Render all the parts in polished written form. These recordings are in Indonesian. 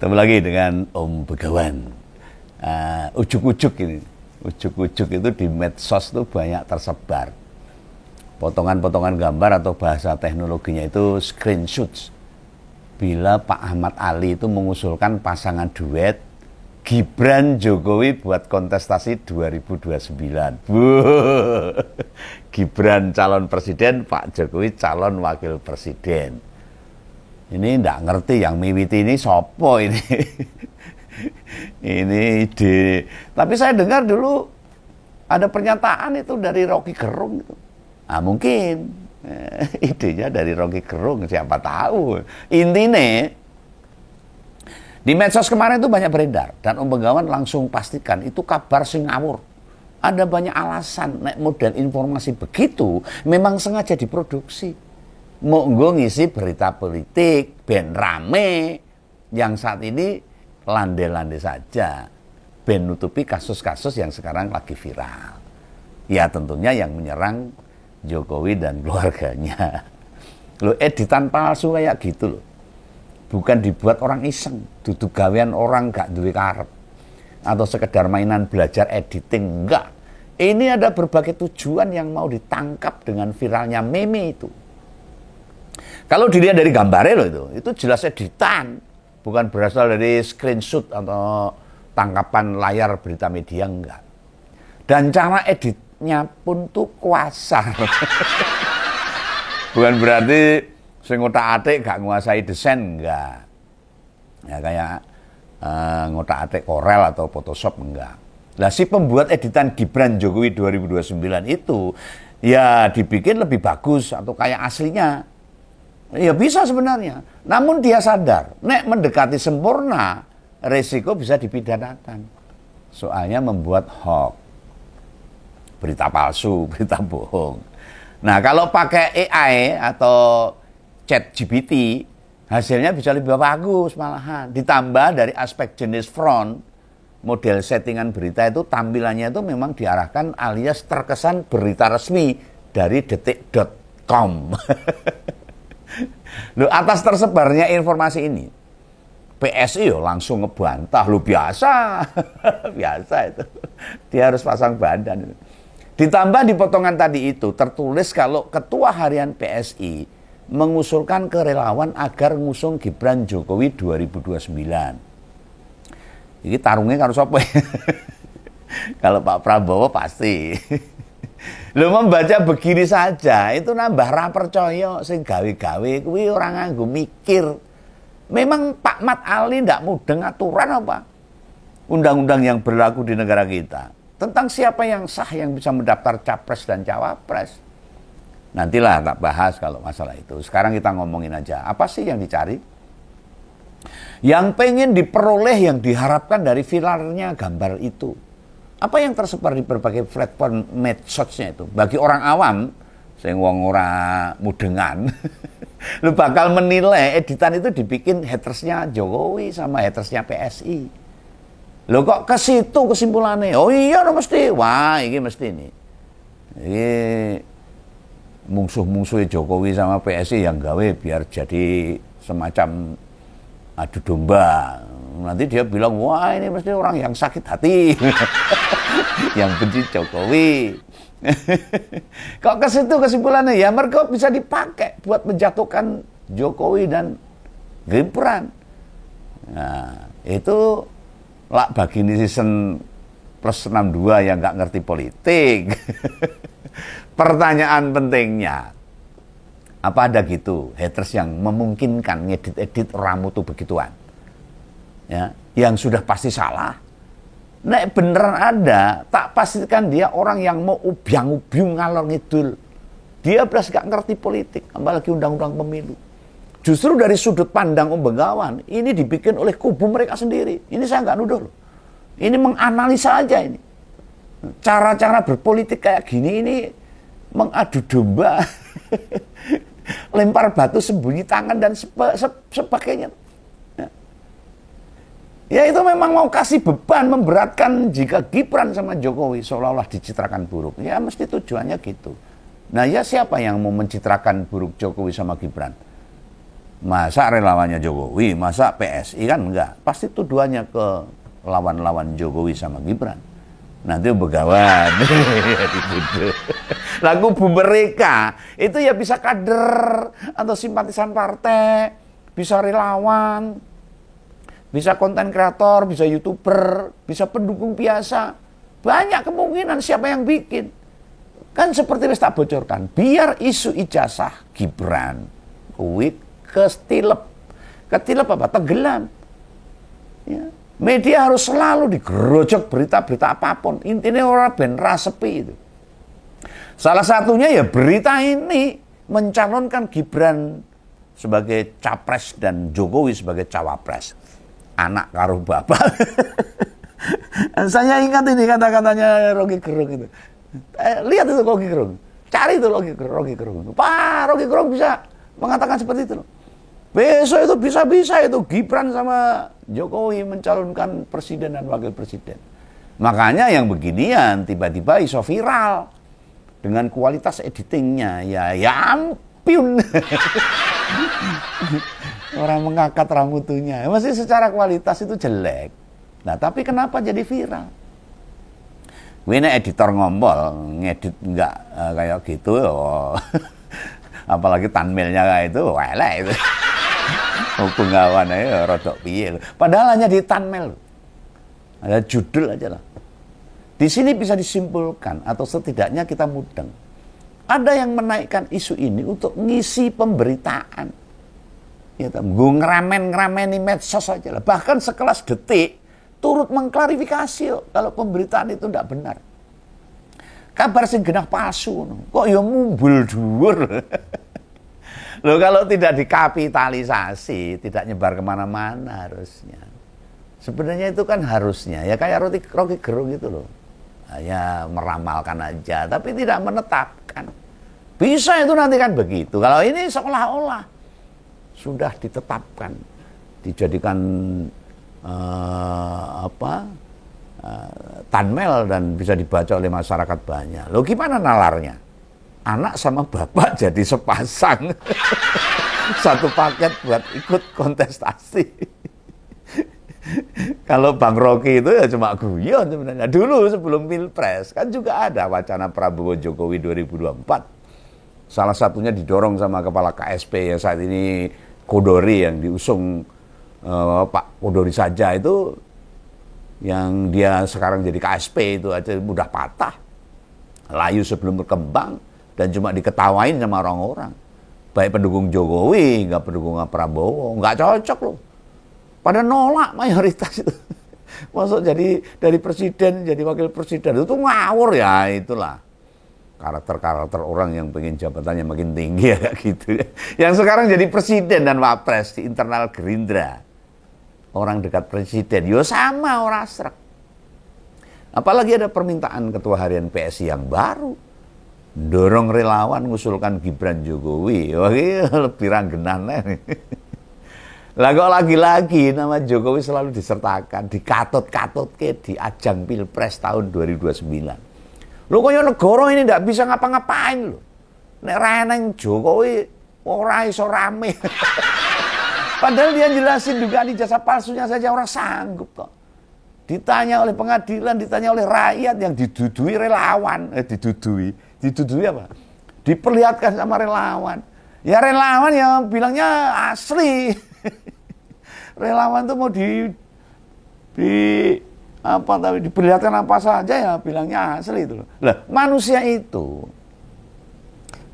Ketemu lagi dengan Om Begawan. Ujuk-ujuk ini. Ujuk-ujuk itu di medsos itu banyak tersebar. Potongan-potongan gambar atau bahasa teknologinya itu screenshots. Bila Pak Ahmad Ali itu mengusulkan pasangan duet Gibran Jokowi buat kontestasi 2029. Gibran calon presiden, Pak Jokowi calon wakil presiden. Ini enggak ngerti yang miwiti ini sopo ini. Ini ide. Tapi saya dengar dulu ada pernyataan itu dari Rocky Gerung itu. Nah, mungkin idenya dari Rocky Gerung, siapa tahu. Intinya di medsos kemarin itu banyak beredar dan Om Begawan langsung pastikan itu kabar sing ngawur. Ada banyak alasan nek model informasi begitu memang sengaja diproduksi. Mau ngisi berita politik, ben rame, yang saat ini landai-landai saja, ben nutupi kasus-kasus yang sekarang lagi viral. Ya tentunya yang menyerang Jokowi dan keluarganya. Lo editan palsu kayak gitu loh. Bukan dibuat orang iseng, duduk gawean orang gak duwe karep. Atau sekedar mainan belajar editing, enggak. Ini ada berbagai tujuan yang mau ditangkap dengan viralnya meme itu. Kalau dilihat dari gambarnya loh itu jelas editan, bukan berasal dari screenshot atau tangkapan layar berita media, enggak. Dan cara editnya pun tuh kuasa. Bukan berarti sing ngotak-atik gak nguasai desain, enggak. Ya kayak ngotak-atik Corel atau Photoshop, enggak. Lah si pembuat editan Gibran Jokowi 2029 itu ya dibikin lebih bagus atau kayak aslinya. Ya bisa sebenarnya, namun dia sadar, nek mendekati sempurna, resiko bisa dipidanakan. Soalnya membuat hoax, berita palsu, berita bohong. Nah kalau pakai AI atau ChatGPT, hasilnya bisa lebih bagus malahan. Ditambah dari aspek jenis front, model settingan berita itu tampilannya itu memang diarahkan alias terkesan berita resmi dari detik.com. Loh, atas tersebarnya informasi ini PSI langsung ngebantah. Lu biasa biasa itu dia harus pasang badan. Ditambah di potongan tadi itu tertulis kalau ketua harian PSI mengusulkan ke relawan agar ngusung Gibran Jokowi 2029. Ini tarungnya karo sapa? Kalau Pak Prabowo pasti. Lo membaca begini saja itu nambah ra percaya sing gawe-gawe kuwi ora nganggo mikir. Memang Pak Mat Ali ndak mudeng aturan apa? Undang-undang yang berlaku di negara kita tentang siapa yang sah yang bisa mendaftar capres dan cawapres. Nantilah tak bahas kalau masalah itu. Sekarang kita ngomongin aja apa sih yang dicari? Yang pengen diperoleh yang diharapkan dari viralnya gambar itu. Apa yang tersebar di berbagai platform medsosnya itu bagi orang awam sing wong ora mudengan lu bakal menilai editan itu dibikin hatersnya Jokowi sama hatersnya PSI. Lo kok ke situ kesimpulannya? Oh iya mesti. Wah, ini mesti ini. Ini musuh-musuh Jokowi sama PSI yang gawe biar jadi semacam adu domba. Nanti dia bilang, wah ini mesti orang yang sakit hati. Yang benci Jokowi. Kok ke situ kesimpulannya? Ya mereka bisa dipakai buat menjatuhkan Jokowi dan Gibran. Nah, itu lah bagi netizen plus 62 yang nggak ngerti politik. Pertanyaan pentingnya, apa ada gitu haters yang memungkinkan ngedit-edit ramutu begituan? Ya, yang sudah pasti salah. Nek beneran ada, tak pastikan dia orang yang mau ubyang-ubyung ngalor ngidul. Dia belas gak ngerti politik, apalagi undang-undang pemilu. Justru dari sudut pandang Om Begawan, ini dibikin oleh kubu mereka sendiri. Ini saya nggak nuduh loh. Ini menganalisa aja ini. Cara-cara berpolitik kayak gini ini mengadu domba. Lempar batu sembunyi tangan dan sebagainya. Ya itu memang mau kasih beban, memberatkan jika Gibran sama Jokowi seolah-olah dicitrakan buruk. Ya mesti tujuannya gitu. Nah ya siapa yang mau mencitrakan buruk Jokowi sama Gibran? Masa relawannya Jokowi, masa PSI, kan enggak. Pasti tuduhannya ke lawan-lawan Jokowi sama Gibran. Nanti begawan. Lah kubu mereka itu ya bisa kader atau simpatisan partai, bisa relawan, bisa konten kreator, bisa YouTuber, bisa pendukung biasa. Banyak kemungkinan siapa yang bikin. Kan seperti yang tak bocorkan, biar isu ijazah Gibran kuwi ketilep apa? Tenggelam. Ya. Media harus selalu digerojok berita-berita apapun. Intinya orang ben rasepi itu. Salah satunya ya berita ini mencalonkan Gibran sebagai capres dan Jokowi sebagai cawapres. Anak karo bapak. Saya ingat ini kata-katanya Rocky Gerung itu. Lihat itu Rocky Gerung. Cari itu Rocky Gerung. Pak, Rocky Gerung bisa mengatakan seperti itu loh. Besok itu bisa-bisa itu Gibran sama Jokowi mencalonkan presiden dan wakil presiden. Makanya yang beginian tiba-tiba iso viral dengan kualitas editingnya ya ampun. Orang mengangkat rambutnya. Masih secara kualitas itu jelek. Nah, tapi kenapa jadi viral? Ini editor ngompol, ngedit enggak kayak gitu. Oh. Apalagi thumbnailnya kayak itu, welek itu. Pengawan aja rodok piye. Padahal hanya di thumbnail. Ada judul aja lah. Di sini bisa disimpulkan atau setidaknya kita mudeng. Ada yang menaikkan isu ini untuk ngisi pemberitaan. Ya, ngeramen-ngerameni medsos aja lah. Bahkan sekelas Detik turut mengklarifikasi kalau pemberitaan itu tidak benar. Kabar sing genah palsu. Kok ya mumbul dhuwur. Loh, kalau tidak dikapitalisasi, tidak nyebar kemana-mana harusnya. Sebenarnya itu kan harusnya, ya kayak Rocky Gerung gitu loh. Ya meramalkan aja, tapi tidak menetapkan. Bisa itu nanti kan begitu. Kalau ini seolah-olah sudah ditetapkan, dijadikan thumbnail dan bisa dibaca oleh masyarakat banyak. Loh, gimana nalarnya? Anak sama bapak jadi sepasang. Satu paket buat ikut kontestasi. Kalau Bang Rocky itu ya cuma guyon sebenarnya. Dulu sebelum Pilpres kan juga ada wacana Prabowo Jokowi 2024. Salah satunya didorong sama kepala KSP ya saat ini Kodori yang diusung Pak Kodori saja itu, yang dia sekarang jadi KSP itu aja mudah patah. Layu sebelum berkembang. Dan cuma diketawain sama orang-orang. Baik pendukung Jokowi, nggak pendukung Prabowo. Nggak cocok loh. Pada nolak mayoritas itu. Masuk jadi dari presiden, jadi wakil presiden. Itu ngawur ya, itulah. Karakter-karakter orang yang pengen jabatannya makin tinggi ya gitu. Yang sekarang jadi presiden dan wapres di internal Gerindra. Orang dekat presiden. Yo sama orang srek. Apalagi ada permintaan ketua harian PSI yang baru. Dorong relawan ngusulkan Gibran Jokowi. Wah, lebih ranggenan nih. Lah kok lagi-lagi nama Jokowi selalu disertakan, dikatut-katut ke di ajang Pilpres tahun 2029. Lho kaya negara ini ndak bisa ngapa-ngapain lho. Nek ra nang Jokowi ora iso rame. Padahal dia jelasin dugaan ijazah palsunya saja orang sanggup kok. Ditanya oleh pengadilan, ditanya oleh rakyat yang didudui relawan, didudui apa? Diperlihatkan sama relawan. Ya relawan yang bilangnya asli. Relawan tuh mau diperlihatkan apa saja ya bilangnya asli itu loh. Lah, manusia itu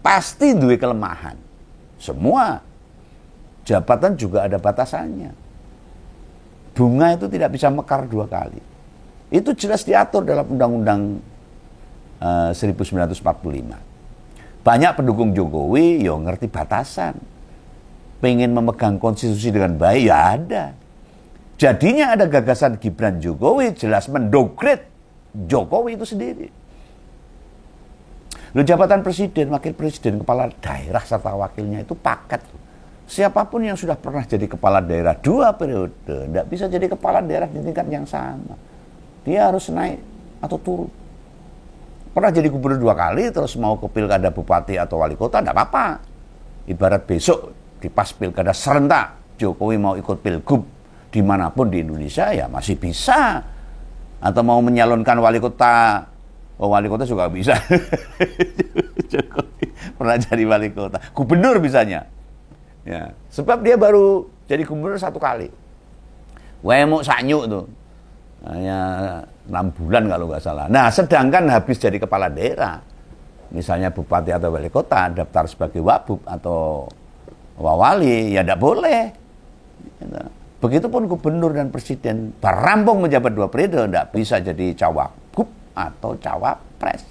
pasti duwe kelemahan. Semua jabatan juga ada batasannya. Bunga itu tidak bisa mekar 2 kali. Itu jelas diatur dalam Undang-Undang 1945. Banyak pendukung Jokowi ya ngerti batasan. Pengen memegang konstitusi dengan baik ya ada. Jadinya ada gagasan Gibran Jokowi jelas mendowngrade Jokowi itu sendiri. Loh, jabatan presiden, wakil presiden, kepala daerah serta wakilnya itu paket. Siapapun yang sudah pernah jadi kepala daerah 2 periode, tidak bisa jadi kepala daerah di tingkat yang sama. Dia harus naik atau turun. Pernah jadi gubernur 2 kali, terus mau ke pilkada bupati atau wali kota, tidak apa-apa. Ibarat besok di pas pilkada serentak Jokowi mau ikut pilgub dimanapun di Indonesia ya masih bisa. Atau mau menyalonkan wali kota, wali kota juga bisa. Jokowi pernah jadi wali kota, gubernur misalnya. Ya, sebab dia baru jadi gubernur 1 kali. Mau sanyuk tuh, hanya 6 bulan kalau nggak salah. Nah, sedangkan habis jadi kepala daerah, misalnya bupati atau wali kota, daftar sebagai wabub atau wawali, ya tidak boleh. Begitupun gubernur dan presiden, berampung menjabat 2 periode, tidak bisa jadi cawagup atau cawapres.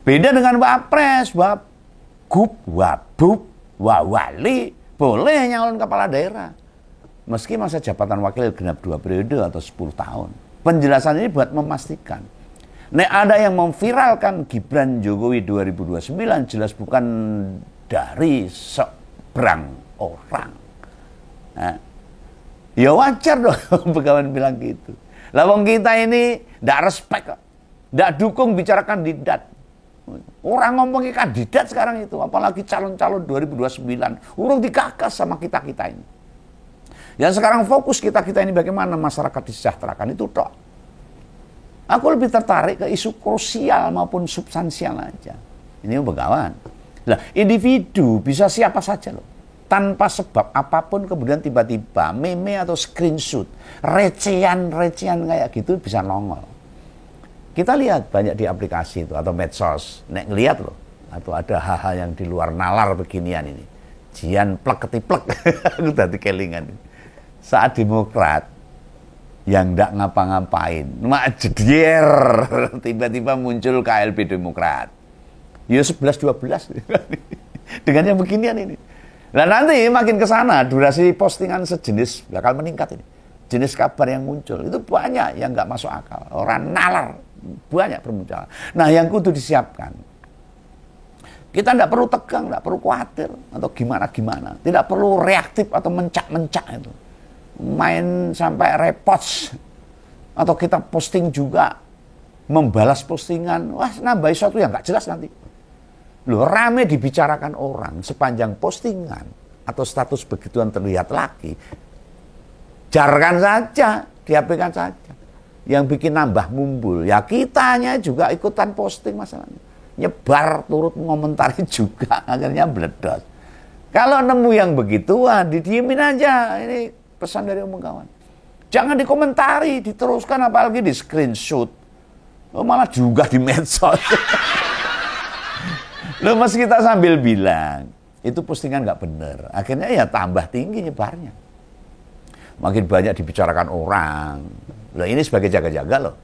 Beda dengan wapres, wabub, wabub, wawali, boleh nyalon kepala daerah. Meski masa jabatan wakil genap 2 periode atau 10 tahun. Penjelasan ini buat memastikan. Nek ada yang memviralkan Gibran Jokowi 2029, jelas bukan dari seberang orang. Nah, ya wajar dong pegawai bilang gitu. Lah wong kita ini ndak respect, ndak dukung bicara kandidat. Orang ngomongin kandidat sekarang itu, apalagi calon-calon 2029, urung dikakas sama kita-kita ini. Yang sekarang fokus kita-kita ini bagaimana masyarakat disejahterakan itu toh. Aku lebih tertarik ke isu krusial maupun substansial aja. Ini begawan. Lah, individu bisa siapa saja loh. Tanpa sebab apapun kemudian tiba-tiba meme atau screenshot recehan kayak gitu bisa nongol. Kita lihat banyak di aplikasi itu atau medsos, nek ngeliat loh, atau ada hal-hal yang di luar nalar beginian ini. Jian plek ketiplek, aku tadi kelingan. Saat Demokrat yang ndak ngapa-ngapain, mak jedier, tiba-tiba muncul KLB Demokrat. Ya 11-12 dengan yang beginian ini. Nah nanti makin ke sana durasi postingan sejenis bakal meningkat ini. Jenis kabar yang muncul itu banyak yang nggak masuk akal. Orang nalar banyak bermunculan. Nah yang kudu disiapkan. Kita tidak perlu tegang, tidak perlu khawatir atau gimana-gimana. Tidak perlu reaktif atau mencak-mencak itu. Main sampai repost atau kita posting juga membalas postingan. Wah nambah sesuatu yang nggak jelas nanti. Loh, rame dibicarakan orang sepanjang postingan atau status begituan terlihat lagi. Jarkan saja, diapakan saja. Yang bikin nambah mumbul, ya kitanya juga ikutan posting masalahnya. Nyebar, turut mengomentari juga, akhirnya meledos. Kalau nemu yang begituan, didiemin aja. Ini pesan dari Om Kawan. Jangan dikomentari, diteruskan apalagi di screenshot. Malah juga di medsos. Loh, mas kita sambil bilang, itu postingan nggak bener. Akhirnya ya tambah tinggi nyebarnya. Makin banyak dibicarakan orang. Loh, ini sebagai jaga-jaga loh.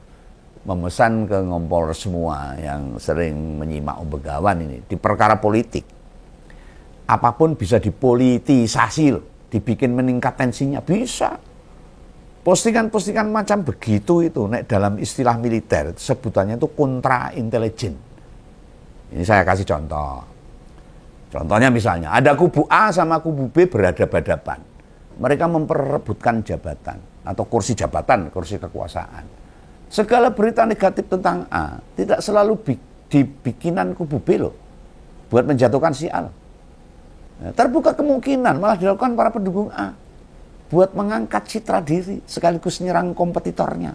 Memesan ke ngompol semua yang sering menyimak Om Begawan ini. Di perkara politik. Apapun bisa dipolitisasi loh. Dibikin meningkat tensinya. Bisa. Postingan-postingan macam begitu itu. Dalam istilah militer, sebutannya itu kontra intelijen. Ini saya kasih contoh. Contohnya misalnya, ada kubu A sama kubu B berhadapan-hadapan. Mereka memperebutkan jabatan atau kursi jabatan, kursi kekuasaan. Segala berita negatif tentang A tidak selalu dibikinan kubu B loh, buat menjatuhkan si A. Terbuka kemungkinan malah dilakukan para pendukung A buat mengangkat citra diri sekaligus nyerang kompetitornya.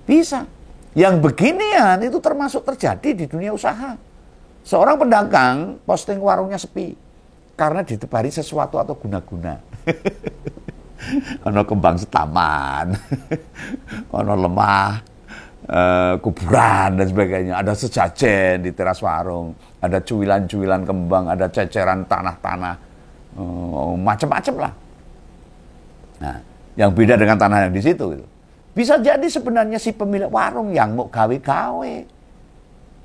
Bisa. Yang beginian itu termasuk terjadi di dunia usaha. Seorang pedagang posting warungnya sepi karena ditebari sesuatu atau guna-guna. Ono kembang setaman, ono lemah, kuburan dan sebagainya. Ada sesajen di teras warung, ada cuilan-cuilan kembang, ada ceceran tanah-tanah, macam-macam lah. Nah, yang beda dengan tanah yang di situ gitu. Bisa jadi sebenarnya si pemilik warung yang mau gawe-gawe.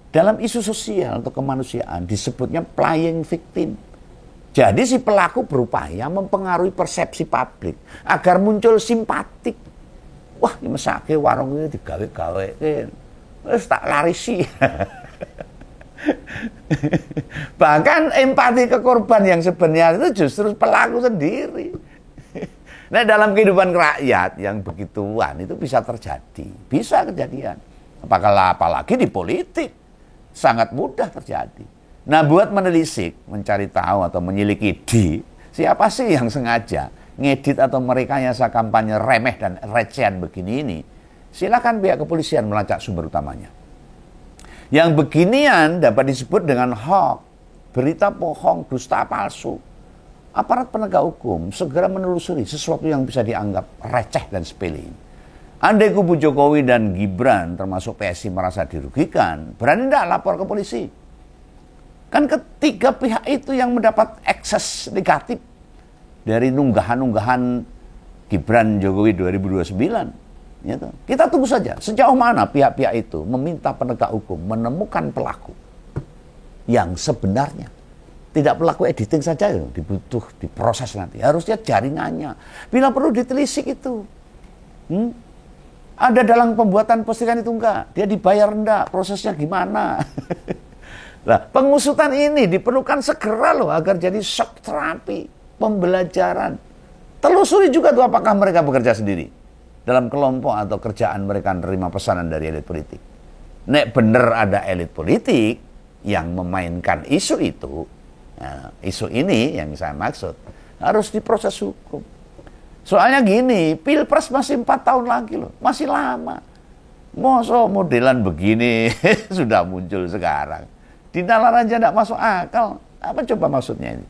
Dalam isu sosial atau kemanusiaan disebutnya playing victim. Jadi si pelaku berupaya mempengaruhi persepsi publik agar muncul simpatik. Wah, ini mesake warung ini digawe-gawe. Terus tak larisi. Bahkan empati ke korban yang sebenarnya itu justru pelaku sendiri. Nah, dalam kehidupan rakyat yang begituan itu bisa terjadi. Bisa kejadian. Apalagi di politik. Sangat mudah terjadi. Nah, buat menelisik, mencari tahu atau menyelidiki Siapa sih yang sengaja ngedit atau merekayasa kampanye remeh dan recehan begini ini? Silakan pihak kepolisian melacak sumber utamanya. Yang beginian dapat disebut dengan hoax, berita bohong, dusta palsu. Aparat penegak hukum segera menelusuri sesuatu yang bisa dianggap receh dan sepele ini. Andai kubu Jokowi dan Gibran termasuk PSI merasa dirugikan, berani tidak lapor ke polisi? Kan ketiga pihak itu yang mendapat akses negatif dari unggahan-unggahan Gibran Jokowi 2029. Gitu. Kita tunggu saja sejauh mana pihak-pihak itu meminta penegak hukum menemukan pelaku yang sebenarnya. Tidak pelaku editing saja, dibutuh diproses nanti. Harusnya jaringannya. Bila perlu ditelisik itu. Ada dalam pembuatan postingan itu enggak? Dia dibayar enggak? Prosesnya gimana? Nah, pengusutan ini diperlukan segera loh agar jadi shock terapi, pembelajaran. Telusuri juga tuh apakah mereka bekerja sendiri dalam kelompok atau kerjaan mereka menerima pesanan dari elit politik. Nek bener ada elit politik yang memainkan isu itu, nah, isu ini yang saya maksud harus diproses hukum. Soalnya gini, Pilpres masih 4 tahun lagi loh, masih lama. Masa modelan begini sudah muncul sekarang. Dinalar aja tidak masuk akal. Apa coba maksudnya ini?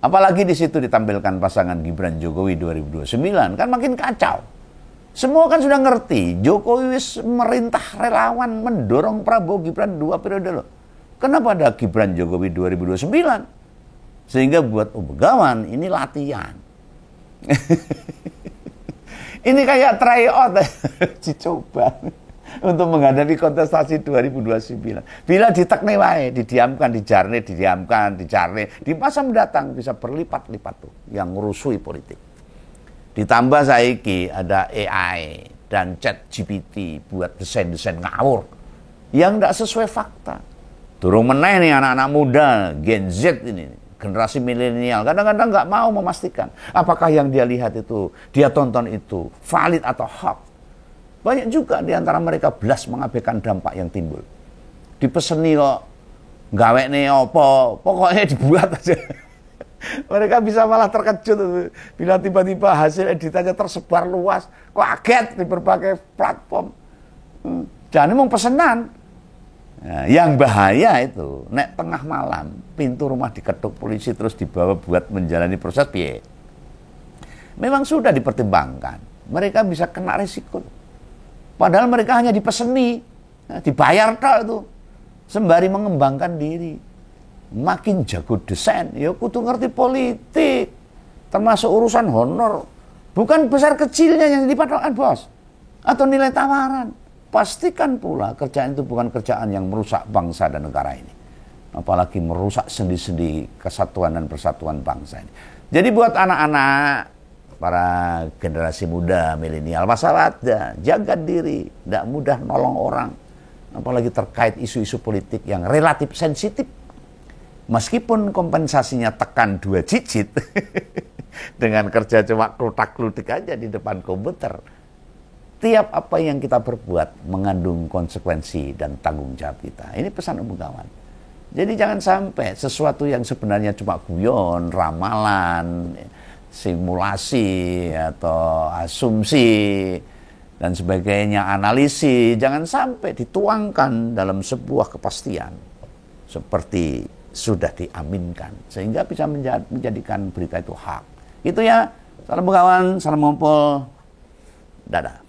Apalagi di situ ditampilkan pasangan Gibran Jokowi 2029, kan makin kacau. Semua kan sudah ngerti, Jokowi merintah relawan mendorong Prabowo Gibran 2 periode loh. Kenapa ada Gibran Jokowi 2029? Sehingga buat Begawan ini latihan. Ini kayak tryout dicoba untuk menghadapi kontestasi 2029. Bila ditekne wae, didiamkan, dijarne, di masa mendatang bisa berlipat-lipat tuh yang ngerusui politik. Ditambah saiki ada AI dan ChatGPT buat desain-desain ngawur yang tidak sesuai fakta. Turun meneh nih anak-anak muda, Gen Z ini, generasi milenial, kadang-kadang nggak mau memastikan apakah yang dia lihat itu, dia tonton itu valid atau hoax. Banyak juga di antara mereka belas mengabaikan dampak yang timbul. Dipeseni kok, gawekne apa, pokoknya dibuat aja. Mereka bisa malah terkejut bila tiba-tiba hasil editannya tersebar luas, kaget di berbagai platform. Jangan mau pesenan. Nah, yang bahaya itu, nek tengah malam pintu rumah diketuk polisi terus dibawa buat menjalani proses piye. Memang sudah dipertimbangkan, mereka bisa kena risiko. Padahal mereka hanya dipeseni, dibayar tok itu, sembari mengembangkan diri. Makin jago desain, ya kudu ngerti politik, termasuk urusan honor. Bukan besar kecilnya yang dipatokan bos, atau nilai tawaran. Pastikan pula kerjaan itu bukan kerjaan yang merusak bangsa dan negara ini. Apalagi merusak sendi-sendi kesatuan dan persatuan bangsa ini. Jadi buat anak-anak, para generasi muda, milenial, waspada, jaga diri, tidak mudah nolong orang. Apalagi terkait isu-isu politik yang relatif sensitif. Meskipun kompensasinya tekan 2 digit, dengan kerja cuma klutak-klutik aja di depan komputer. Tiap apa yang kita berbuat mengandung konsekuensi dan tanggung jawab kita. Ini pesan Begawan. Jadi jangan sampai sesuatu yang sebenarnya cuma guyon, ramalan, simulasi atau asumsi dan sebagainya, analisis, jangan sampai dituangkan dalam sebuah kepastian seperti sudah diaminkan sehingga bisa menjadikan berita itu hak. Itu ya. Salam Begawan, salam ngumpul. Dadah.